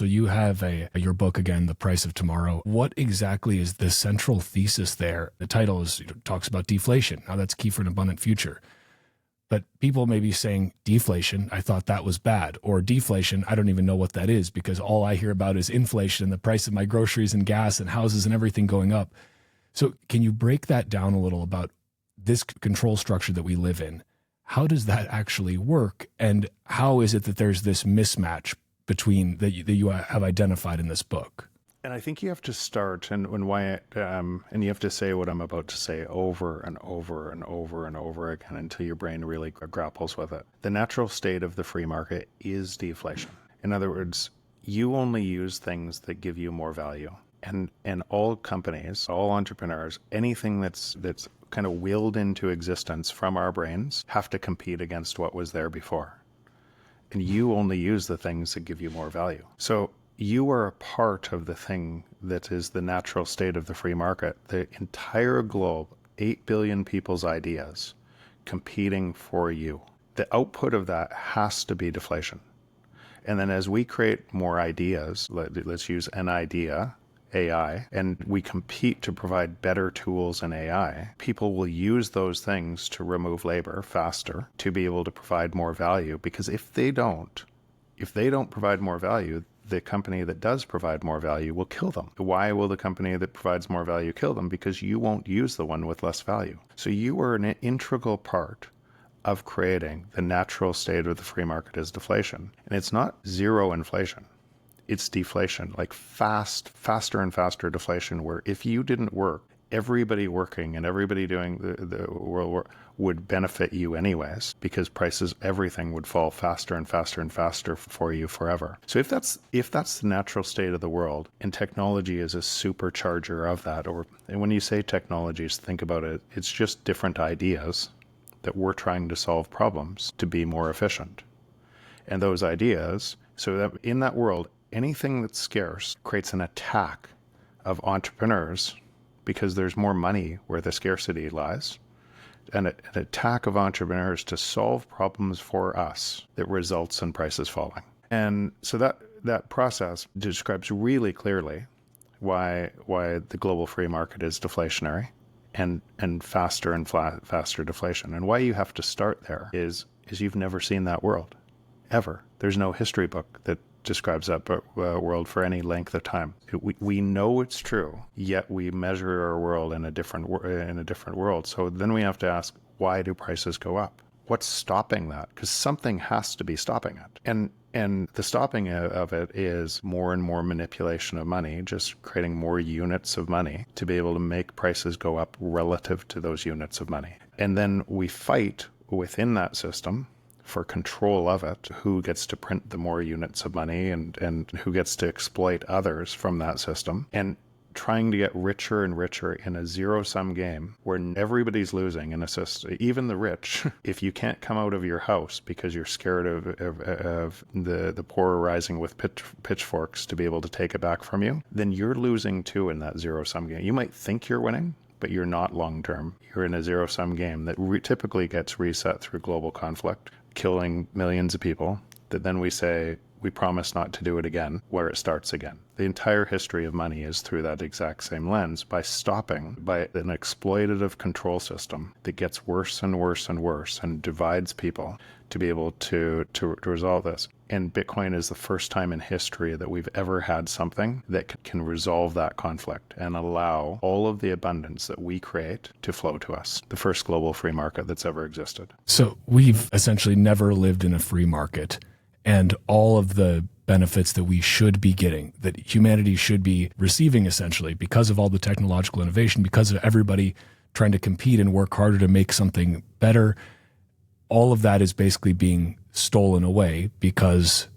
So you have your book again, The Price of Tomorrow. What exactly is the central thesis there? The title talks about deflation. Now that's key for an abundant future. But people may be saying deflation, I thought that was bad, or deflation, I don't even know what that is because all I hear about is inflation and the price of my groceries and gas and houses and everything going up. So can you break that down a little about this control structure that we live in? How does that actually work? And how is it that there's this mismatch between that you have identified in this book? And I think you have to start and you have to say what I'm about to say over and over and over and over again until your brain really grapples with it. The natural state of the free market is deflation. In other words, you only use things that give you more value. And all companies, all entrepreneurs, anything that's kind of willed into existence from our brains have to compete against what was there before. And you only use the things that give you more value. So you are a part of the thing that is the natural state of the free market. The entire globe, 8 billion people's ideas competing for you. The output of that has to be deflation. And then as we create more ideas, let's use an idea, AI, and we compete to provide better tools in AI, people will use those things to remove labor faster, to be able to provide more value. Because if they don't provide more value, the company that does provide more value will kill them. Why will the company that provides more value kill them? Because you won't use the one with less value. So you are an integral part of creating the natural state of the free market is deflation. And it's not zero inflation. It's deflation, like faster and faster deflation, where if you didn't work, everybody working and everybody doing the world work would benefit you anyways, because prices, everything would fall faster and faster and faster for you forever. So if that's the natural state of the world, and technology is a supercharger of that, and when you say technologies, think about it, it's just different ideas that we're trying to solve problems to be more efficient. And those ideas, so that in that world, anything that's scarce creates an attack of entrepreneurs because there's more money where the scarcity lies, and an attack of entrepreneurs to solve problems for us that results in prices falling. And so that process describes really clearly why the global free market is deflationary and faster and faster deflation. And why you have to start there is you've never seen that world, ever. There's no history book that describes that world for any length of time. We know it's true, yet we measure our world in a different world. So then we have to ask, why do prices go up? What's stopping that? Because something has to be stopping it. And the stopping of it is more and more manipulation of money, just creating more units of money to be able to make prices go up relative to those units of money. And then we fight within that system for control of it, who gets to print the more units of money and who gets to exploit others from that system, and trying to get richer and richer in a zero-sum game where everybody's losing in a system, even the rich. If you can't come out of your house because you're scared of the poor rising with pitchforks to be able to take it back from you, then you're losing too in that zero-sum game. You might think you're winning, but you're not long-term. You're in a zero-sum game that typically gets reset through global conflict, killing millions of people, that then we say, we promise not to do it again, where it starts again. The entire history of money is through that exact same lens, by stopping, by an exploitative control system that gets worse and worse and worse and divides people to be able to resolve this. And Bitcoin is the first time in history that we've ever had something that can resolve that conflict and allow all of the abundance that we create to flow to us. The first global free market that's ever existed. So we've essentially never lived in a free market, and all of the benefits that we should be getting, that humanity should be receiving essentially because of all the technological innovation, because of everybody trying to compete and work harder to make something better, all of that is basically being stolen away because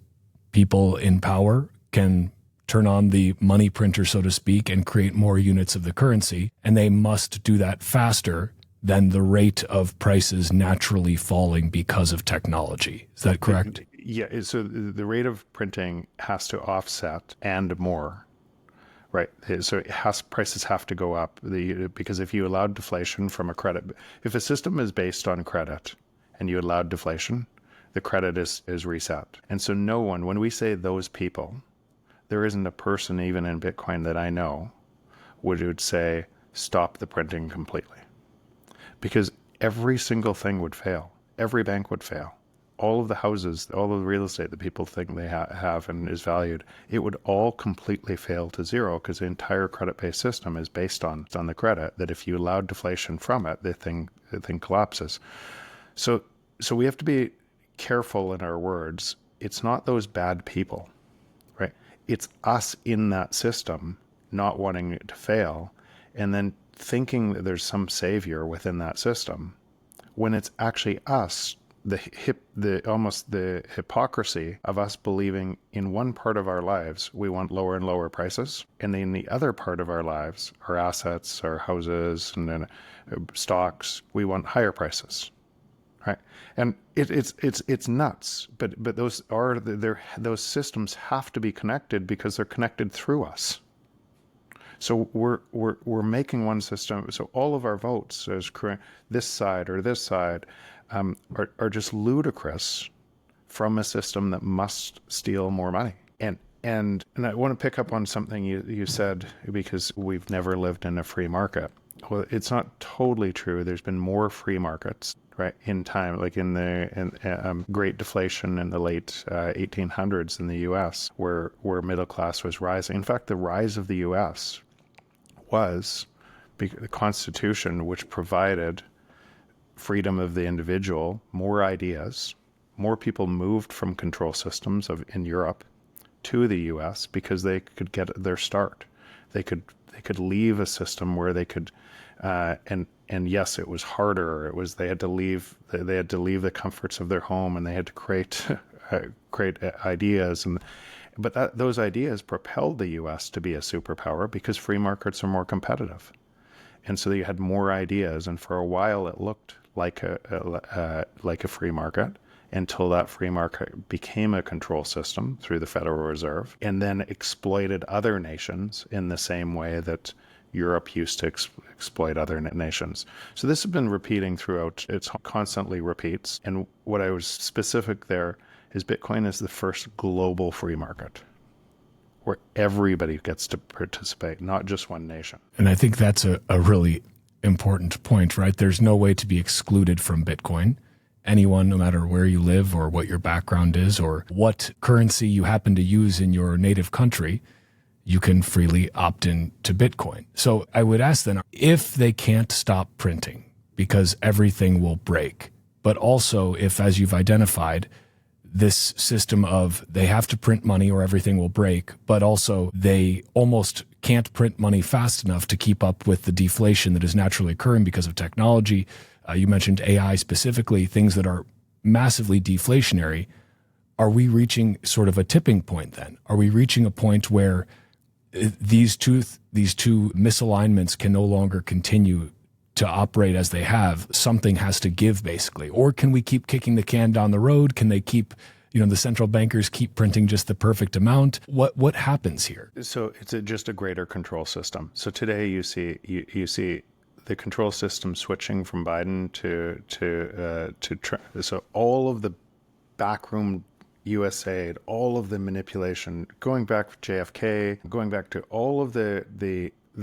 people in power can turn on the money printer, so to speak, and create more units of the currency. And they must do that faster than the rate of prices naturally falling because of technology. Is that correct? Yeah. So the rate of printing has to offset and more. Right. So prices have to go up because if you allowed deflation from a credit, if a system is based on credit and you allowed deflation, the credit is reset. And so no one, when we say those people, there isn't a person even in Bitcoin that I know would say, stop the printing completely. Because every single thing would fail. Every bank would fail. All of the houses, all of the real estate that people think they have and is valued, it would all completely fail to zero because the entire credit-based system is based on the credit, that if you allowed deflation from it, the thing collapses. So we have to be careful in our words. It's not those bad people, right? It's us in that system not wanting it to fail and then thinking that there's some savior within that system when it's actually us, almost the hypocrisy of us believing in one part of our lives we want lower and lower prices, and in the other part of our lives, our assets, our houses, and then stocks, we want higher prices, right? And it's nuts. But those systems have to be connected because they're connected through us. So we're making one system. So all of our votes, as this side or this side, are just ludicrous from a system that must steal more money. And I want to pick up on something you said, because we've never lived in a free market. Well, it's not totally true. There's been more free markets, right, in time, like in the Great Deflation in the late 1800s in the U.S., where middle class was rising. In fact, the rise of the U.S. was the Constitution, which provided freedom of the individual, more ideas, more people moved from control systems in Europe to the U.S. because they could get their start. They could leave a system where they could, and yes, it was harder. They had to leave the comforts of their home, and they had to create ideas, but those ideas propelled the U.S. to be a superpower because free markets are more competitive, and so you had more ideas. And for a while, it looked like a free market until that free market became a control system through the Federal Reserve, and then exploited other nations in the same way that Europe used to exploit other nations. So this has been repeating throughout. It constantly repeats. And what I was specific there is Bitcoin is the first global free market where everybody gets to participate, not just one nation. And I think that's a really important point, right? There's no way to be excluded from Bitcoin. Anyone, no matter where you live or what your background is or what currency you happen to use in your native country, you can freely opt in to Bitcoin. So I would ask then, if they can't stop printing because everything will break, but also if, as you've identified, this system of they have to print money or everything will break, but also they almost can't print money fast enough to keep up with the deflation that is naturally occurring because of technology. You mentioned AI specifically, things that are massively deflationary. Are we reaching sort of a tipping point then? Are we reaching a point where these two misalignments can no longer continue to operate as they have? Something has to give, basically. Or can we keep kicking the can down the road? Can they keep, the central bankers keep printing just the perfect amount? What happens here? So it's just a greater control system. So today you see the control system switching from Biden to Trump. So all of the backroom USAID, all of the manipulation, going back to JFK, going back to all of the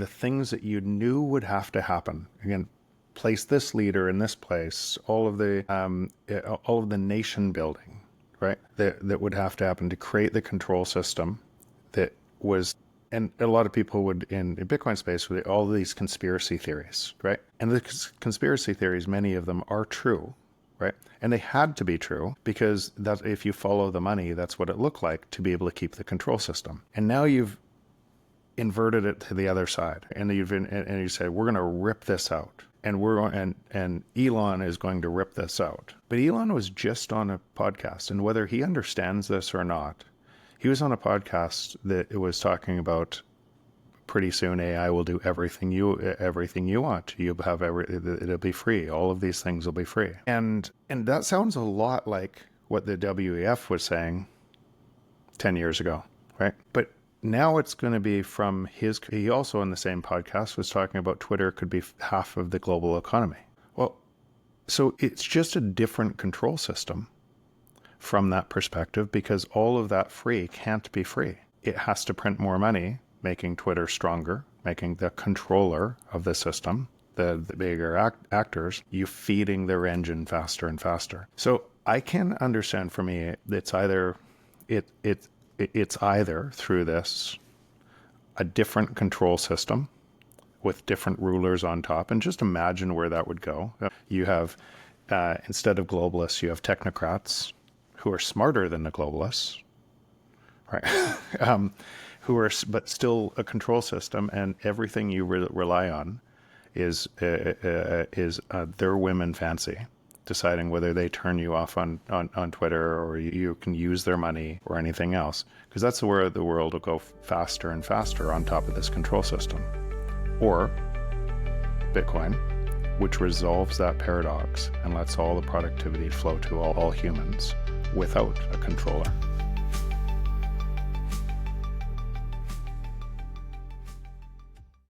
things that you knew would have to happen. Again, place this leader in this place, all of the nation building, right? That would have to happen to create the control system that was. And a lot of people would, in Bitcoin space, with all these conspiracy theories, right? And the conspiracy theories, many of them are true, right? And they had to be true because that if you follow the money, that's what it looked like to be able to keep the control system. And now you've inverted it to the other side, and you say we're going to rip this out, and Elon is going to rip this out. But Elon was just on a podcast, and whether he understands this or not, he was on a podcast that it was talking about pretty soon AI will do everything you want. You'll have it'll be free. All of these things will be free. And that sounds a lot like what the WEF was saying 10 years ago, right? But now it's going to be from he also in the same podcast was talking about Twitter could be half of the global economy. Well, so it's just a different control system from that perspective, because all of that free can't be free. it has to print more money, making Twitter stronger, making the controller of the system, the bigger actors, you feeding their engine faster and faster. So I can understand, for me, it's either through this a different control system with different rulers on top, and just imagine where that would go. You have instead of globalists, you have technocrats who are smarter than the globalists, right? Who are, but still a control system, and everything you rely on is their women fancy, deciding whether they turn you off on Twitter, or you can use their money or anything else, because that's where the world will go faster and faster on top of this control system. Or Bitcoin, which resolves that paradox and lets all the productivity flow to all humans without a controller.